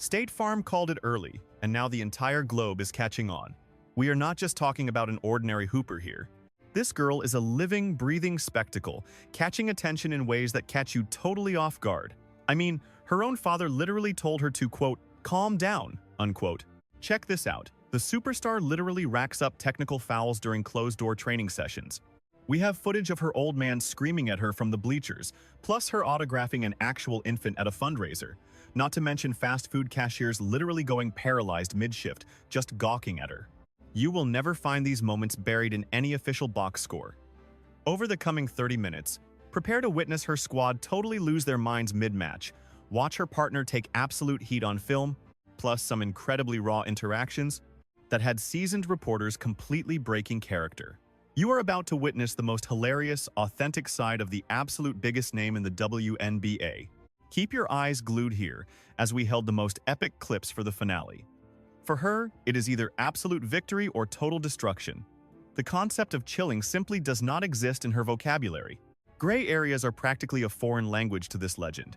State Farm called it early, and now the entire globe is catching on. We are not just talking about an ordinary hooper here. This girl is a living, breathing spectacle, catching attention in ways that catch you totally off guard. I mean, her own father literally told her to, quote, calm down, unquote. Check this out. The superstar literally racks up technical fouls during closed-door training sessions. We have footage of her old man screaming at her from the bleachers, plus her autographing an actual infant at a fundraiser. Not to mention fast food cashiers literally going paralyzed mid-shift, just gawking at her. You will never find these moments buried in any official box score. Over the coming 30 minutes, prepare to witness her squad totally lose their minds mid-match, watch her partner take absolute heat on film, plus some incredibly raw interactions that had seasoned reporters completely breaking character. You are about to witness the most hilarious, authentic side of the absolute biggest name in the WNBA. Keep your eyes glued here, as we held the most epic clips for the finale. For her, it is either absolute victory or total destruction. The concept of chilling simply does not exist in her vocabulary. Gray areas are practically a foreign language to this legend.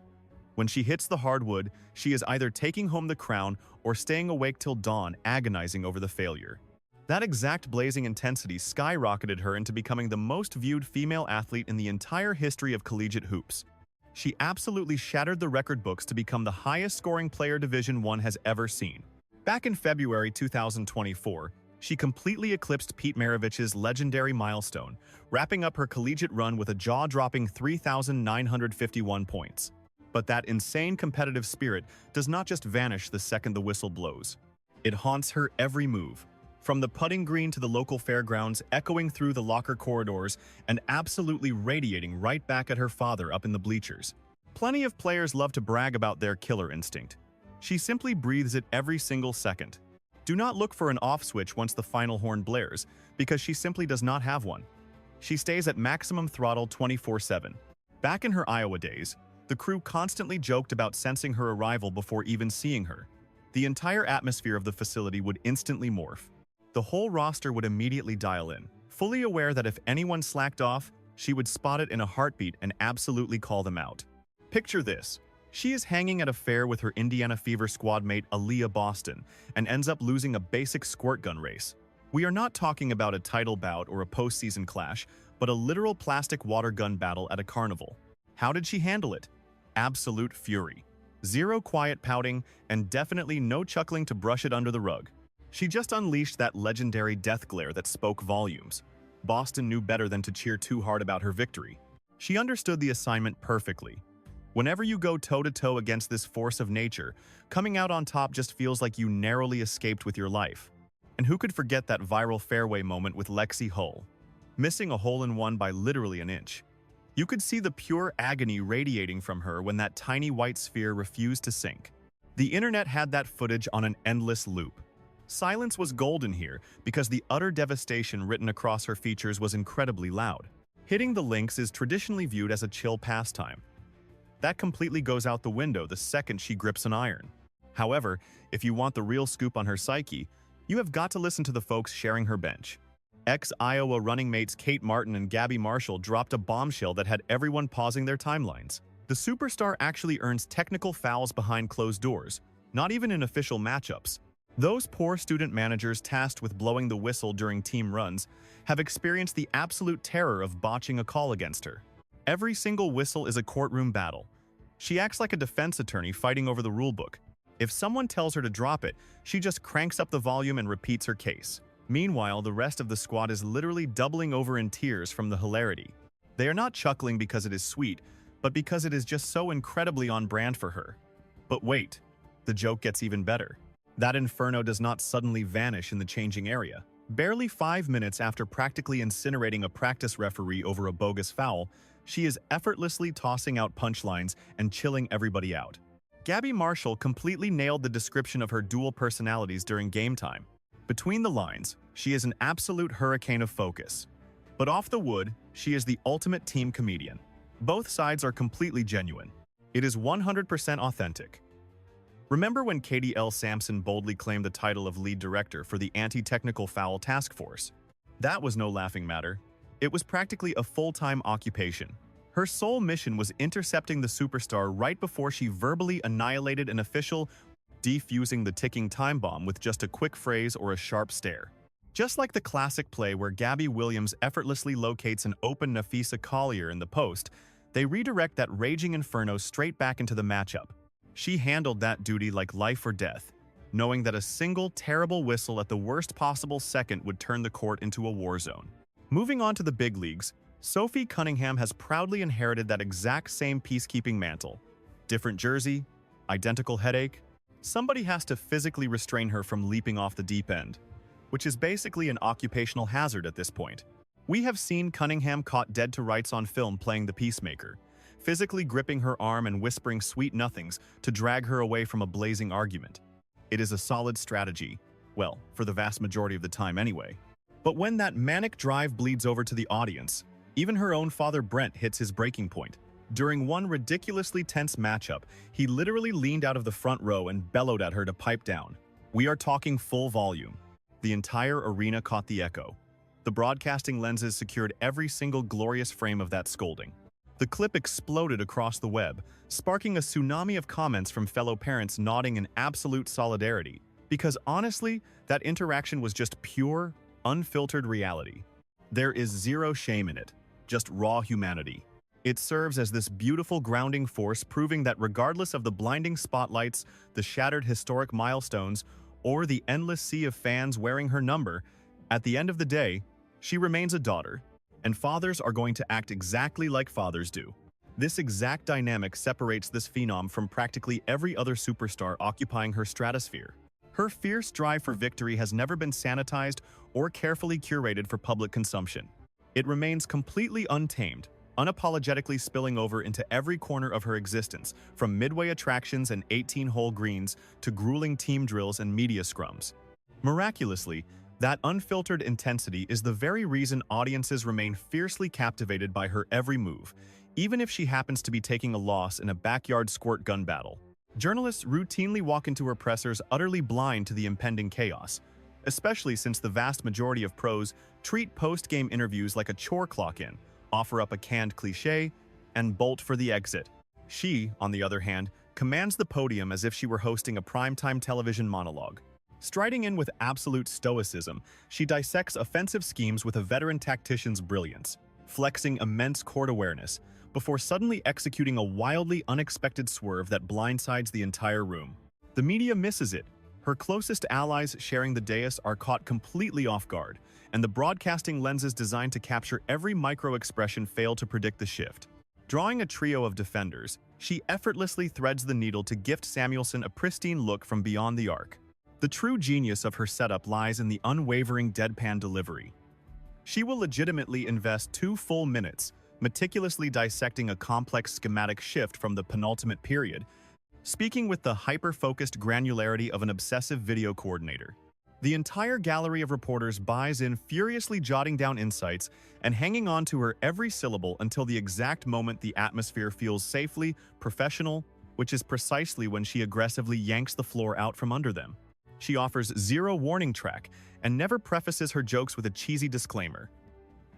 When she hits the hardwood, she is either taking home the crown or staying awake till dawn, agonizing over the failure. That exact blazing intensity skyrocketed her into becoming the most viewed female athlete in the entire history of collegiate hoops. She absolutely shattered the record books to become the highest-scoring player Division I has ever seen. Back in February 2024, she completely eclipsed Pete Maravich's legendary milestone, wrapping up her collegiate run with a jaw-dropping 3,951 points. But that insane competitive spirit does not just vanish the second the whistle blows. It haunts her every move, from the putting green to the local fairgrounds, echoing through the locker corridors, and absolutely radiating right back at her father up in the bleachers. Plenty of players love to brag about their killer instinct. She simply breathes it every single second. Do not look for an off switch once the final horn blares, because she simply does not have one. She stays at maximum throttle 24/7. Back in her Iowa days, the crew constantly joked about sensing her arrival before even seeing her. The entire atmosphere of the facility would instantly morph. The whole roster would immediately dial in, fully aware that if anyone slacked off, she would spot it in a heartbeat and absolutely call them out. Picture this. She is hanging at a fair with her Indiana Fever squad mate Aaliyah Boston and ends up losing a basic squirt gun race. We are not talking about a title bout or a postseason clash, but a literal plastic water gun battle at a carnival. How did she handle it? Absolute fury. Zero quiet pouting, and definitely no chuckling to brush it under the rug. She just unleashed that legendary death glare that spoke volumes. Boston knew better than to cheer too hard about her victory. She understood the assignment perfectly. Whenever you go toe-to-toe against this force of nature, coming out on top just feels like you narrowly escaped with your life. And who could forget that viral fairway moment with Lexi Hull, missing a hole-in-one by literally an inch? You could see the pure agony radiating from her when that tiny white sphere refused to sink. The internet had that footage on an endless loop. Silence was golden here because the utter devastation written across her features was incredibly loud. Hitting the links is traditionally viewed as a chill pastime. That completely goes out the window the second she grips an iron. However, if you want the real scoop on her psyche, you have got to listen to the folks sharing her bench. Ex-Iowa running mates Kate Martin and Gabby Marshall dropped a bombshell that had everyone pausing their timelines. The superstar actually earns technical fouls behind closed doors, not even in official matchups. Those poor student managers tasked with blowing the whistle during team runs have experienced the absolute terror of botching a call against her. Every single whistle is a courtroom battle. She acts like a defense attorney fighting over the rulebook. If someone tells her to drop it, she just cranks up the volume and repeats her case. Meanwhile, the rest of the squad is literally doubling over in tears from the hilarity. They are not chuckling because it is sweet, but because it is just so incredibly on brand for her. But wait, the joke gets even better. That inferno does not suddenly vanish in the changing area. Barely 5 minutes after practically incinerating a practice referee over a bogus foul, she is effortlessly tossing out punchlines and chilling everybody out. Gabby Marshall completely nailed the description of her dual personalities during game time. Between the lines, she is an absolute hurricane of focus. But off the wood, she is the ultimate team comedian. Both sides are completely genuine. It is 100% authentic. Remember when Katie L. Sampson boldly claimed the title of lead director for the Anti-Technical Foul Task Force? That was no laughing matter. It was practically a full-time occupation. Her sole mission was intercepting the superstar right before she verbally annihilated an official defusing the ticking time bomb with just a quick phrase or a sharp stare. Just like the classic play where Gabby Williams effortlessly locates an open Nafisa Collier in the post, they redirect that raging inferno straight back into the matchup. She handled that duty like life or death, knowing that a single terrible whistle at the worst possible second would turn the court into a war zone. Moving on to the big leagues, Sophie Cunningham has proudly inherited that exact same peacekeeping mantle. Different jersey, identical headache. Somebody has to physically restrain her from leaping off the deep end, which is basically an occupational hazard at this point. We have seen Cunningham caught dead to rights on film playing the peacemaker, physically gripping her arm and whispering sweet nothings to drag her away from a blazing argument. It is a solid strategy, well, for the vast majority of the time anyway. But when that manic drive bleeds over to the audience, even her own father Brent hits his breaking point. During one ridiculously tense matchup, he literally leaned out of the front row and bellowed at her to pipe down. We are talking full volume. The entire arena caught the echo. The broadcasting lenses secured every single glorious frame of that scolding. The clip exploded across the web, sparking a tsunami of comments from fellow parents nodding in absolute solidarity, because honestly, that interaction was just pure, unfiltered reality. There is zero shame in it, just raw humanity. It serves as this beautiful grounding force, proving that regardless of the blinding spotlights, the shattered historic milestones, or the endless sea of fans wearing her number, at the end of the day, she remains a daughter, and fathers are going to act exactly like fathers do. This exact dynamic separates this phenom from practically every other superstar occupying her stratosphere. Her fierce drive for victory has never been sanitized or carefully curated for public consumption. It remains completely untamed, unapologetically spilling over into every corner of her existence, from midway attractions and 18-hole greens to grueling team drills and media scrums. Miraculously, that unfiltered intensity is the very reason audiences remain fiercely captivated by her every move, even if she happens to be taking a loss in a backyard squirt gun battle. Journalists routinely walk into her pressers utterly blind to the impending chaos, especially since the vast majority of pros treat post-game interviews like a chore clock-in, offer up a canned cliché, and bolt for the exit. She, on the other hand, commands the podium as if she were hosting a primetime television monologue. Striding in with absolute stoicism, she dissects offensive schemes with a veteran tactician's brilliance, flexing immense court awareness, before suddenly executing a wildly unexpected swerve that blindsides the entire room. The media misses it. Her closest allies sharing the dais are caught completely off guard, and the broadcasting lenses designed to capture every micro-expression fail to predict the shift. Drawing a trio of defenders, she effortlessly threads the needle to gift Samuelson a pristine look from beyond the arc. The true genius of her setup lies in the unwavering deadpan delivery. She will legitimately invest 2 full minutes, meticulously dissecting a complex schematic shift from the penultimate period, speaking with the hyper-focused granularity of an obsessive video coordinator. The entire gallery of reporters buys in, furiously jotting down insights and hanging on to her every syllable until the exact moment the atmosphere feels safely professional, which is precisely when she aggressively yanks the floor out from under them. She offers zero warning track and never prefaces her jokes with a cheesy disclaimer.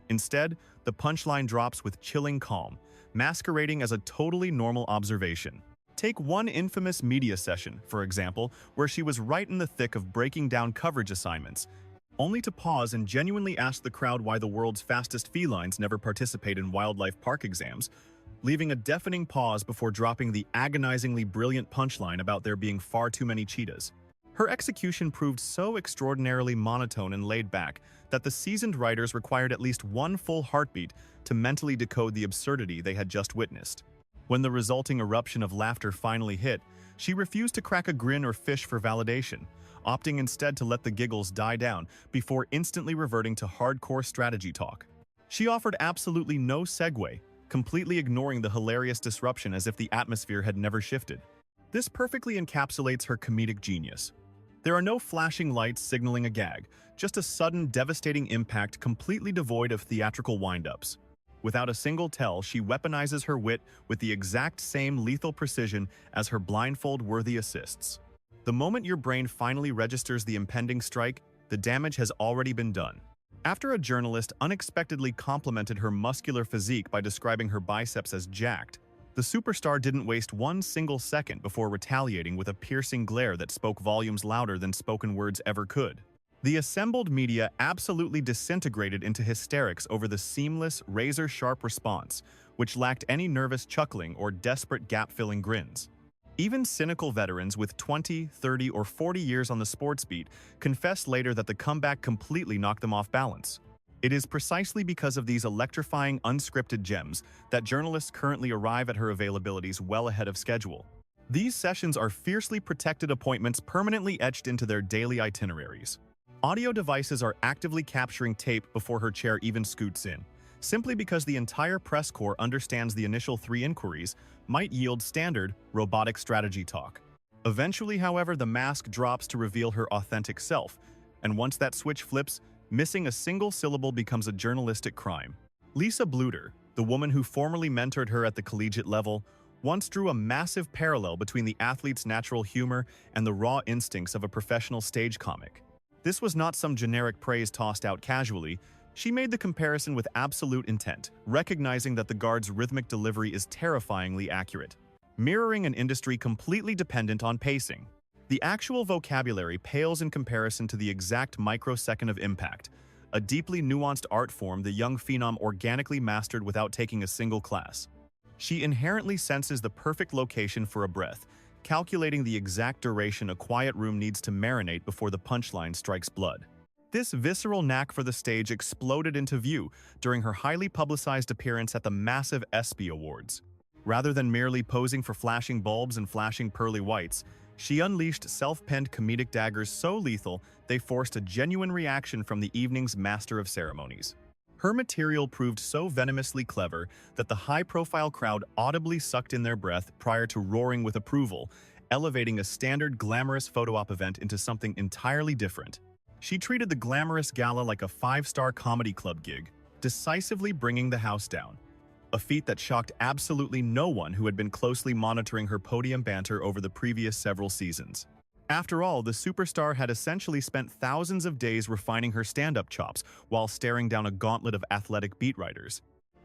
Instead, the punchline drops with chilling calm, masquerading as a totally normal observation. Take one infamous media session, for example, where she was right in the thick of breaking down coverage assignments, only to pause and genuinely ask the crowd why the world's fastest felines never participate in wildlife park exams, leaving a deafening pause before dropping the agonizingly brilliant punchline about there being far too many cheetahs. Her execution proved so extraordinarily monotone and laid back that the seasoned writers required at least one full heartbeat to mentally decode the absurdity they had just witnessed. When the resulting eruption of laughter finally hit, she refused to crack a grin or fish for validation, opting instead to let the giggles die down before instantly reverting to hardcore strategy talk. She offered absolutely no segue, completely ignoring the hilarious disruption as if the atmosphere had never shifted. This perfectly encapsulates her comedic genius. There are no flashing lights signaling a gag, just a sudden, devastating impact completely devoid of theatrical wind-ups. Without a single tell, she weaponizes her wit with the exact same lethal precision as her blindfold-worthy assists. The moment your brain finally registers the impending strike, the damage has already been done. After a journalist unexpectedly complimented her muscular physique by describing her biceps as jacked, The superstar didn't waste one single second before retaliating with a piercing glare that spoke volumes louder than spoken words ever could. The assembled media absolutely disintegrated into hysterics over the seamless, razor-sharp response, which lacked any nervous chuckling or desperate gap-filling grins. Even cynical veterans with 20, 30, or 40 years on the sports beat confessed later that the comeback completely knocked them off balance. It is precisely because of these electrifying, unscripted gems that journalists currently arrive at her availabilities well ahead of schedule. These sessions are fiercely protected appointments permanently etched into their daily itineraries. Audio devices are actively capturing tape before her chair even scoots in, simply because the entire press corps understands the initial 3 inquiries might yield standard, robotic strategy talk. Eventually, however, the mask drops to reveal her authentic self, and once that switch flips, missing a single syllable becomes a journalistic crime. Lisa Bluter, the woman who formerly mentored her at the collegiate level, once drew a massive parallel between the athlete's natural humor and the raw instincts of a professional stage comic. This was not some generic praise tossed out casually. She made the comparison with absolute intent, recognizing that the guard's rhythmic delivery is terrifyingly accurate, mirroring an industry completely dependent on pacing. The actual vocabulary pales in comparison to the exact microsecond of impact, a deeply nuanced art form the young phenom organically mastered without taking a single class. She inherently senses the perfect location for a breath, calculating the exact duration a quiet room needs to marinate before the punchline strikes blood. This visceral knack for the stage exploded into view during her highly publicized appearance at the massive ESPY Awards. Rather than merely posing for flashing bulbs and flashing pearly whites, she unleashed self-penned comedic daggers so lethal they forced a genuine reaction from the evening's master of ceremonies. Her material proved so venomously clever that the high-profile crowd audibly sucked in their breath prior to roaring with approval, elevating a standard glamorous photo-op event into something entirely different. She treated the glamorous gala like a 5-star comedy club gig, decisively bringing the house down. A feat that shocked absolutely no one who had been closely monitoring her podium banter over the previous several seasons. After all, the superstar had essentially spent thousands of days refining her stand-up chops while staring down a gauntlet of athletic beat writers.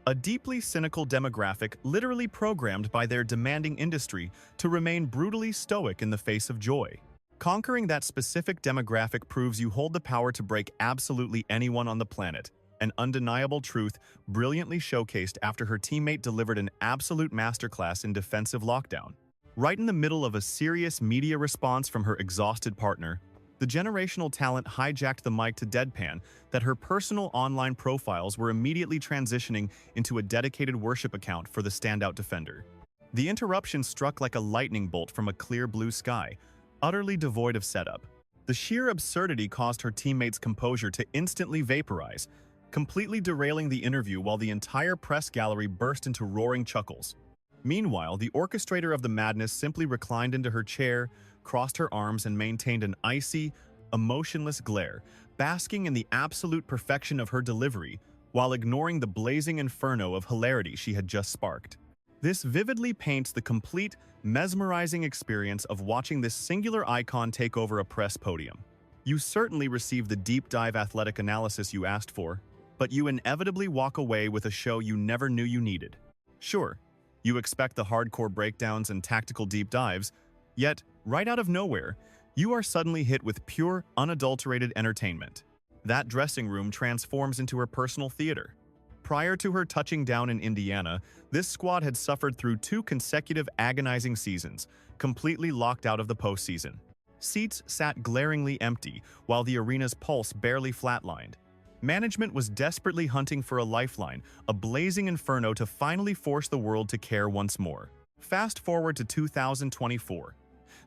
A deeply cynical demographic literally programmed by their demanding industry to remain brutally stoic in the face of joy. Conquering that specific demographic proves you hold the power to break absolutely anyone on the planet. An undeniable truth brilliantly showcased after her teammate delivered an absolute masterclass in defensive lockdown. Right in the middle of a serious media response from her exhausted partner, the generational talent hijacked the mic to deadpan that her personal online profiles were immediately transitioning into a dedicated worship account for the standout defender. The interruption struck like a lightning bolt from a clear blue sky, utterly devoid of setup. The sheer absurdity caused her teammates' composure to instantly vaporize, completely derailing the interview while the entire press gallery burst into roaring chuckles. Meanwhile, the orchestrator of the madness simply reclined into her chair, crossed her arms, and maintained an icy, emotionless glare, basking in the absolute perfection of her delivery, while ignoring the blazing inferno of hilarity she had just sparked. This vividly paints the complete, mesmerizing experience of watching this singular icon take over a press podium. You certainly received the deep-dive athletic analysis you asked for, but you inevitably walk away with a show you never knew you needed. Sure, you expect the hardcore breakdowns and tactical deep dives, yet, right out of nowhere, you are suddenly hit with pure, unadulterated entertainment. That dressing room transforms into her personal theater. Prior to her touching down in Indiana, this squad had suffered through 2 consecutive agonizing seasons, completely locked out of the postseason. Seats sat glaringly empty, while the arena's pulse barely flatlined. Management was desperately hunting for a lifeline, a blazing inferno to finally force the world to care once more. Fast forward to 2024.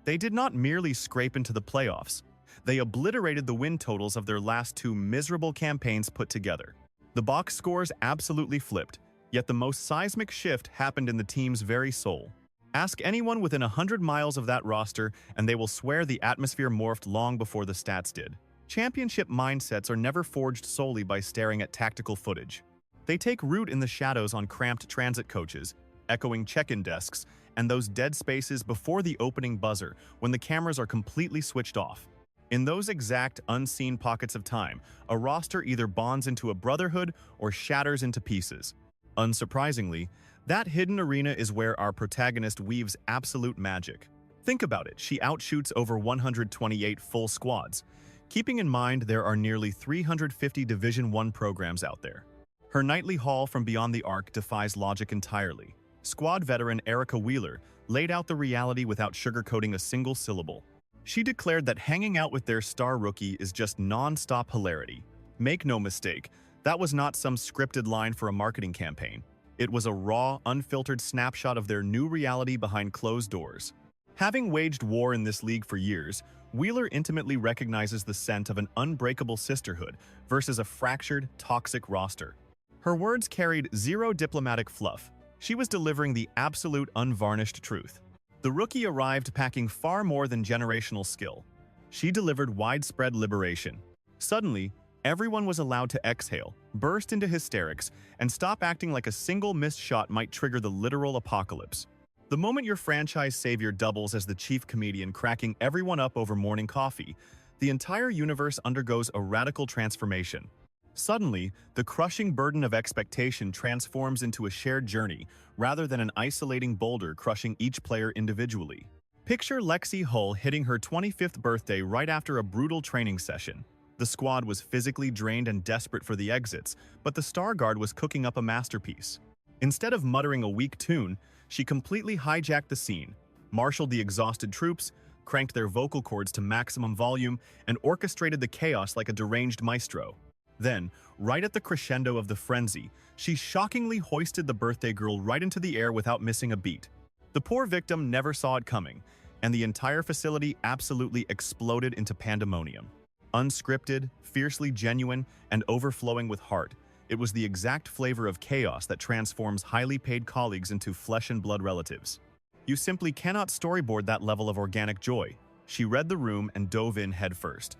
They did not merely scrape into the playoffs. They obliterated the win totals of their last 2 miserable campaigns put together. The box scores absolutely flipped, yet the most seismic shift happened in the team's very soul. Ask anyone within 100 miles of that roster, and they will swear the atmosphere morphed long before the stats did. Championship mindsets are never forged solely by staring at tactical footage. They take root in the shadows on cramped transit coaches, echoing check-in desks, and those dead spaces before the opening buzzer when the cameras are completely switched off. In those exact, unseen pockets of time, a roster either bonds into a brotherhood or shatters into pieces. Unsurprisingly, That hidden arena is where our protagonist weaves absolute magic. Think about it, she outshoots over 128 full squads. Keeping in mind there are nearly 350 Division I programs out there. Her nightly haul from beyond the arc defies logic entirely. Squad veteran Erica Wheeler laid out the reality without sugarcoating a single syllable. She declared that hanging out with their star rookie is just non-stop hilarity. Make no mistake, that was not some scripted line for a marketing campaign. It was a raw, unfiltered snapshot of their new reality behind closed doors. Having waged war in this league for years, Wheeler intimately recognizes the scent of an unbreakable sisterhood versus a fractured, toxic roster. Her words carried zero diplomatic fluff. She was delivering the absolute unvarnished truth. The rookie arrived packing far more than generational skill. She delivered widespread liberation. Suddenly, everyone was allowed to exhale, burst into hysterics, and stop acting like a single missed shot might trigger the literal apocalypse. The moment your franchise savior doubles as the chief comedian cracking everyone up over morning coffee, the entire universe undergoes a radical transformation. Suddenly, the crushing burden of expectation transforms into a shared journey rather than an isolating boulder crushing each player individually. Picture Lexi Hull hitting her 25th birthday right after a brutal training session. The squad was physically drained and desperate for the exits, but the Star Guard was cooking up a masterpiece. Instead of muttering a weak tune, she completely hijacked the scene, marshaled the exhausted troops, cranked their vocal cords to maximum volume, and orchestrated the chaos like a deranged maestro. Then, right at the crescendo of the frenzy, she shockingly hoisted the birthday girl right into the air without missing a beat. The poor victim never saw it coming, and the entire facility absolutely exploded into pandemonium. Unscripted, fiercely genuine, and overflowing with heart, it was the exact flavor of chaos that transforms highly paid colleagues into flesh and blood relatives. You simply cannot storyboard that level of organic joy. She read the room and dove in headfirst.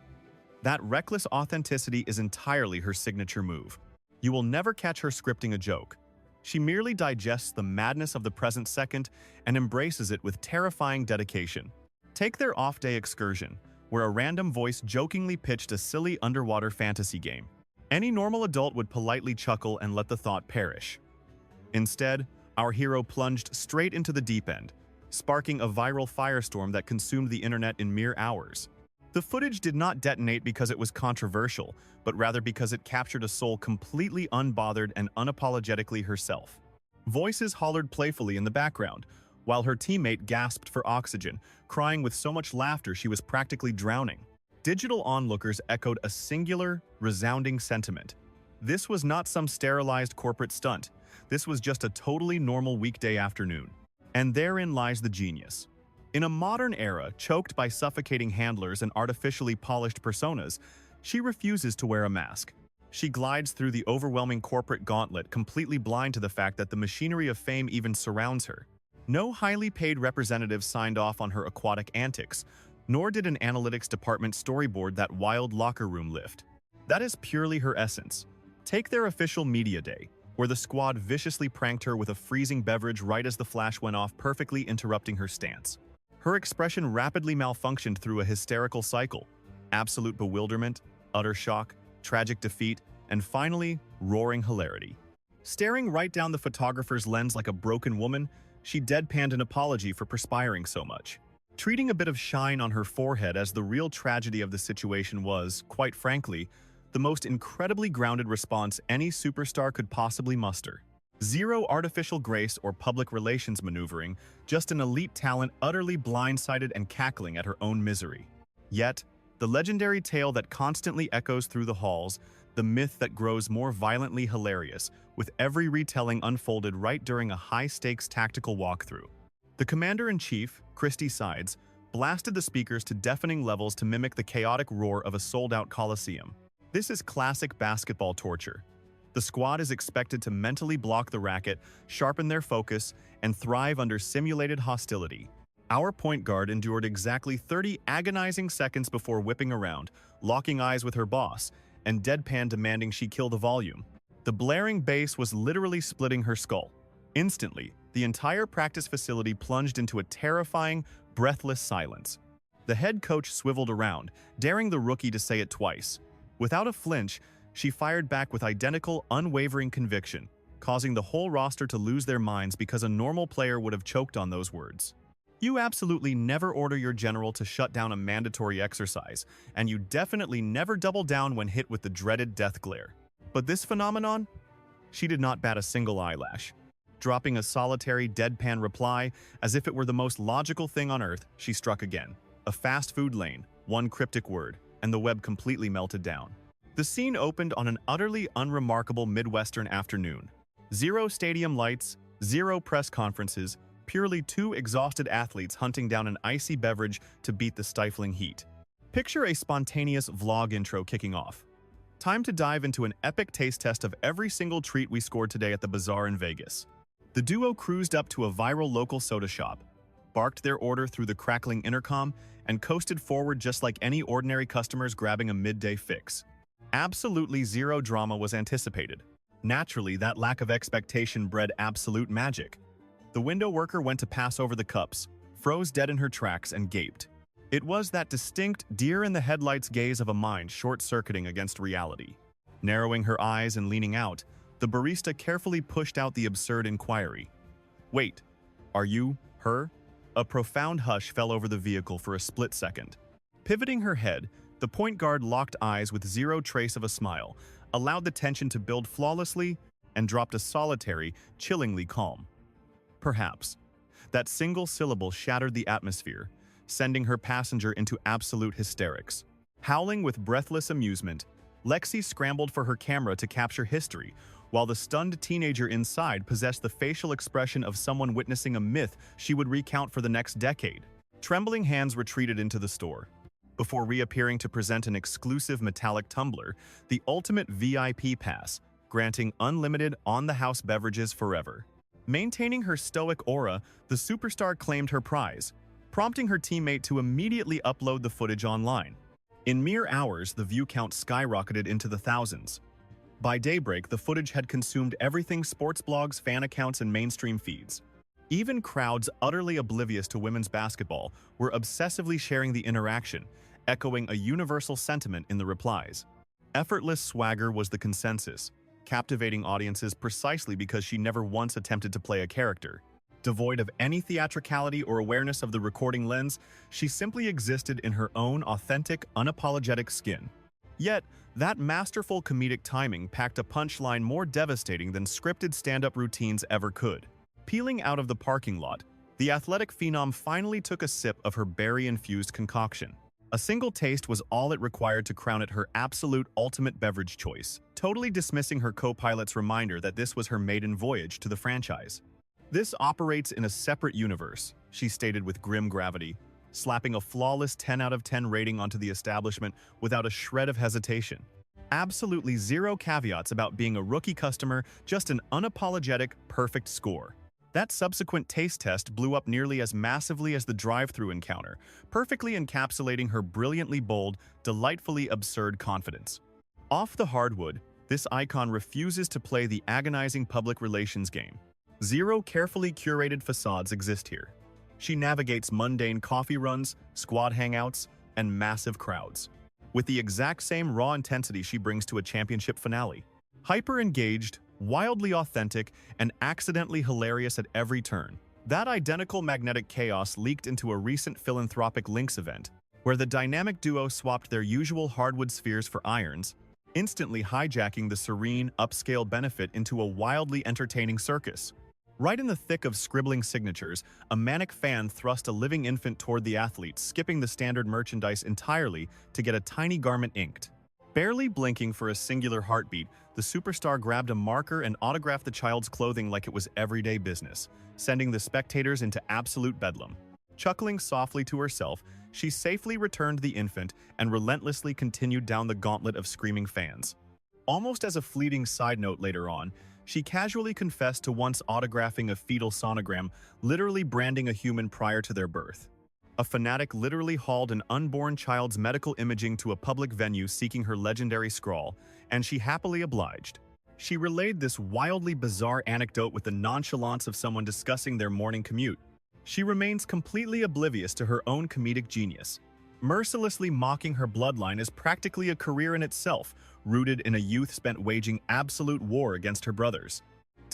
That reckless authenticity is entirely her signature move. You will never catch her scripting a joke. She merely digests the madness of the present second and embraces it with terrifying dedication. Take their off-day excursion, where a random voice jokingly pitched a silly underwater fantasy game. Any normal adult would politely chuckle and let the thought perish. Instead, our hero plunged straight into the deep end, sparking a viral firestorm that consumed the internet in mere hours. The footage did not detonate because it was controversial, but rather because it captured a soul completely unbothered and unapologetically herself. Voices hollered playfully in the background, while her teammate gasped for oxygen, crying with so much laughter she was practically drowning. Digital onlookers echoed a singular, resounding sentiment. This was not some sterilized corporate stunt. This was just a totally normal weekday afternoon. And therein lies the genius. In a modern era, choked by suffocating handlers and artificially polished personas, she refuses to wear a mask. She glides through the overwhelming corporate gauntlet, completely blind to the fact that the machinery of fame even surrounds her. No highly paid representative signed off on her aquatic antics, nor did an analytics department storyboard that wild locker room lift. That is purely her essence. Take their official media day, where the squad viciously pranked her with a freezing beverage right as the flash went off, perfectly interrupting her stance. Her expression rapidly malfunctioned through a hysterical cycle: absolute bewilderment, utter shock, tragic defeat, and finally, roaring hilarity. Staring right down the photographer's lens like a broken woman, she deadpanned an apology for perspiring so much. Treating a bit of shine on her forehead as the real tragedy of the situation was, quite frankly, the most incredibly grounded response any superstar could possibly muster. Zero artificial grace or public relations maneuvering, just an elite talent utterly blindsided and cackling at her own misery. Yet, the legendary tale that constantly echoes through the halls, the myth that grows more violently hilarious, with every retelling unfolded right during a high-stakes tactical walkthrough. The Commander-in-Chief, Christy Sides, blasted the speakers to deafening levels to mimic the chaotic roar of a sold-out coliseum. This is classic basketball torture. The squad is expected to mentally block the racket, sharpen their focus, and thrive under simulated hostility. Our point guard endured exactly 30 agonizing seconds before whipping around, locking eyes with her boss, and deadpan demanding she kill the volume. The blaring bass was literally splitting her skull. Instantly, the entire practice facility plunged into a terrifying, breathless silence. The head coach swiveled around, daring the rookie to say it twice. Without a flinch, she fired back with identical, unwavering conviction. causing the whole roster to lose their minds because a normal player would have choked on those words. You absolutely never order your general to shut down a mandatory exercise, and you definitely never double down when hit with the dreaded death glare. But this phenomenon? She did not bat a single eyelash. Dropping a solitary, deadpan reply, as if it were the most logical thing on earth, she struck again. A fast food lane, one cryptic word, and the web completely melted down. The scene opened on an utterly unremarkable Midwestern afternoon. Zero stadium lights, zero press conferences, purely two exhausted athletes hunting down an icy beverage to beat the stifling heat. Picture a spontaneous vlog intro kicking off. Time to dive into an epic taste test of every single treat we scored today at the bazaar in Vegas. The duo cruised up to a viral local soda shop, barked their order through the crackling intercom, and coasted forward just like any ordinary customers grabbing a midday fix. Absolutely zero drama was anticipated. Naturally, that lack of expectation bred absolute magic. The window worker went to pass over the cups, froze dead in her tracks, and gaped. It was that distinct deer-in-the-headlights gaze of a mind short-circuiting against reality. Narrowing her eyes and leaning out, the barista carefully pushed out the absurd inquiry. "Wait, are you her?" A profound hush fell over the vehicle for a split second. Pivoting her head, the point guard locked eyes with zero trace of a smile, allowed the tension to build flawlessly, and dropped a solitary, chillingly calm. Perhaps. That single syllable shattered the atmosphere, sending her passenger into absolute hysterics. Howling with breathless amusement, Lexi scrambled for her camera to capture history, while the stunned teenager inside possessed the facial expression of someone witnessing a myth she would recount for the next decade. Trembling hands retreated into the store. Before reappearing to present an exclusive metallic tumbler, the ultimate VIP pass, granting unlimited on-the-house beverages forever. Maintaining her stoic aura, the superstar claimed her prize, prompting her teammate to immediately upload the footage online. In mere hours, the view count skyrocketed into the thousands. By daybreak, the footage had consumed everything sports blogs, fan accounts, and mainstream feeds. Even crowds utterly oblivious to women's basketball were obsessively sharing the interaction, echoing a universal sentiment in the replies. Effortless swagger was the consensus, captivating audiences precisely because she never once attempted to play a character. Devoid of any theatricality or awareness of the recording lens, she simply existed in her own authentic, unapologetic skin. Yet, that masterful comedic timing packed a punchline more devastating than scripted stand-up routines ever could. Peeling out of the parking lot, the athletic phenom finally took a sip of her berry-infused concoction. A single taste was all it required to crown it her absolute ultimate beverage choice, totally dismissing her co-pilot's reminder that this was her maiden voyage to the franchise. "This operates in a separate universe," she stated with grim gravity, slapping a flawless 10 out of 10 rating onto the establishment without a shred of hesitation. Absolutely zero caveats about being a rookie customer, just an unapologetic, perfect score. That subsequent taste test blew up nearly as massively as the drive-thru encounter, perfectly encapsulating her brilliantly bold, delightfully absurd confidence. Off the hardwood, this icon refuses to play the agonizing public relations game. Zero carefully curated facades exist here. She navigates mundane coffee runs, squad hangouts, and massive crowds, with the exact same raw intensity she brings to a championship finale. Hyper-engaged, wildly authentic, and accidentally hilarious at every turn. That identical magnetic chaos leaked into a recent philanthropic links event, where the dynamic duo swapped their usual hardwood spheres for irons, instantly hijacking the serene, upscale benefit into a wildly entertaining circus. Right in the thick of scribbling signatures, a manic fan thrust a living infant toward the athlete, skipping the standard merchandise entirely to get a tiny garment inked. Barely blinking for a singular heartbeat, the superstar grabbed a marker and autographed the child's clothing like it was everyday business, sending the spectators into absolute bedlam. Chuckling softly to herself, she safely returned the infant and relentlessly continued down the gauntlet of screaming fans. Almost as a fleeting side note later on, she casually confessed to once autographing a fetal sonogram, literally branding a human prior to their birth. A fanatic literally hauled an unborn child's medical imaging to a public venue seeking her legendary scrawl, and she happily obliged. She relayed this wildly bizarre anecdote with the nonchalance of someone discussing their morning commute. She remains completely oblivious to her own comedic genius. Mercilessly mocking her bloodline is practically a career in itself, rooted in a youth spent waging absolute war against her brothers.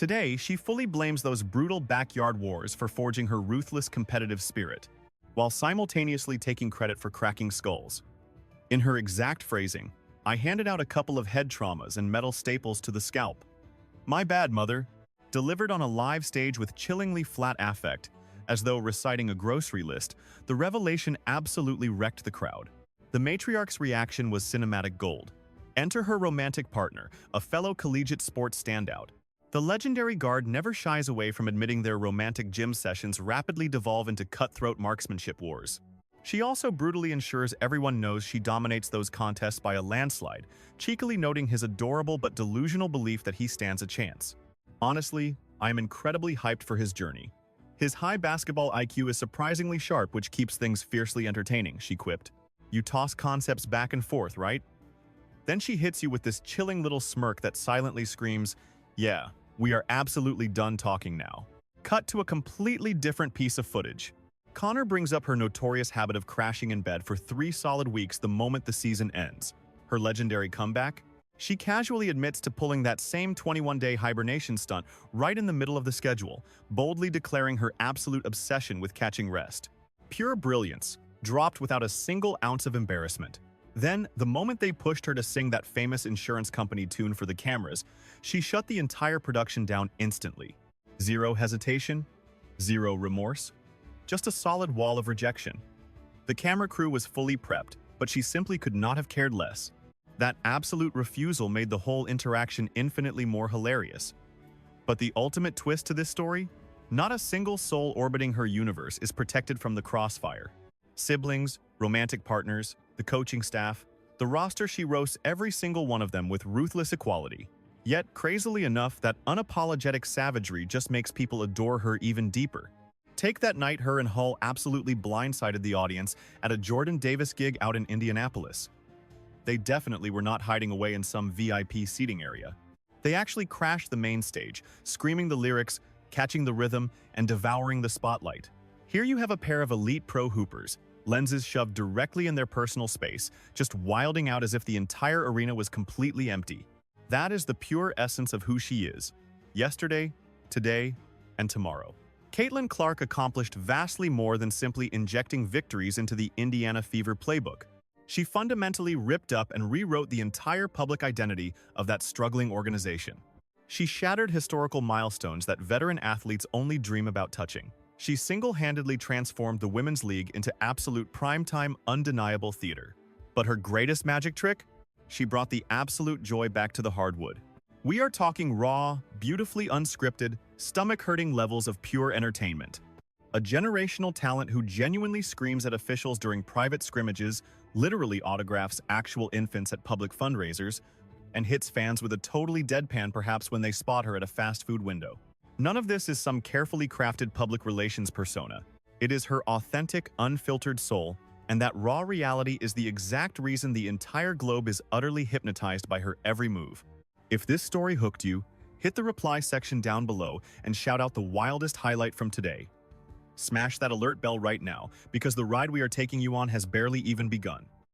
Today, she fully blames those brutal backyard wars for forging her ruthless competitive spirit, while simultaneously taking credit for cracking skulls. In her exact phrasing, "I handed out a couple of head traumas and metal staples to the scalp. My bad, mother," delivered on a live stage with chillingly flat affect, as though reciting a grocery list. The revelation absolutely wrecked the crowd. The matriarch's reaction was cinematic gold. Enter her romantic partner, a fellow collegiate sports standout. The legendary guard never shies away from admitting their romantic gym sessions rapidly devolve into cutthroat marksmanship wars. She also brutally ensures everyone knows she dominates those contests by a landslide, cheekily noting his adorable but delusional belief that he stands a chance. Honestly, I am incredibly hyped for his journey. His high basketball IQ is surprisingly sharp, which keeps things fiercely entertaining, she quipped. You toss concepts back and forth, right? Then she hits you with this chilling little smirk that silently screams, "Yeah, we are absolutely done talking now." Cut to a completely different piece of footage. Connor brings up her notorious habit of crashing in bed for 3 solid weeks the moment the season ends. Her legendary comeback? She casually admits to pulling that same 21-day hibernation stunt right in the middle of the schedule, boldly declaring her absolute obsession with catching rest. Pure brilliance, dropped without a single ounce of embarrassment. Then, the moment they pushed her to sing that famous insurance company tune for the cameras, she shut the entire production down instantly. Zero hesitation, zero remorse, just a solid wall of rejection. The camera crew was fully prepped, but she simply could not have cared less. That absolute refusal made the whole interaction infinitely more hilarious. But the ultimate twist to this story? Not a single soul orbiting her universe is protected from the crossfire. Siblings, romantic partners, the coaching staff, the roster, she roasts every single one of them with ruthless equality. Yet, crazily enough, that unapologetic savagery just makes people adore her even deeper. Take that night her and Hull absolutely blindsided the audience at a Jordan Davis gig out in Indianapolis. They definitely were not hiding away in some VIP seating area. They actually crashed the main stage, screaming the lyrics, catching the rhythm, and devouring the spotlight. Here you have a pair of elite pro hoopers, lenses shoved directly in their personal space, just wilding out as if the entire arena was completely empty. That is the pure essence of who she is. Yesterday, today, and tomorrow. Caitlin Clark accomplished vastly more than simply injecting victories into the Indiana Fever playbook. She fundamentally ripped up and rewrote the entire public identity of that struggling organization. She shattered historical milestones that veteran athletes only dream about touching. She single-handedly transformed the Women's League into absolute primetime, undeniable theater. But her greatest magic trick? She brought the absolute joy back to the hardwood. We are talking raw, beautifully unscripted, stomach-hurting levels of pure entertainment. A generational talent who genuinely screams at officials during private scrimmages, literally autographs actual infants at public fundraisers, and hits fans with a totally deadpan perhaps when they spot her at a fast food window. None of this is some carefully crafted public relations persona. It is her authentic, unfiltered soul, and that raw reality is the exact reason the entire globe is utterly hypnotized by her every move. If this story hooked you, hit the reply section down below and shout out the wildest highlight from today. Smash that alert bell right now, because the ride we are taking you on has barely even begun.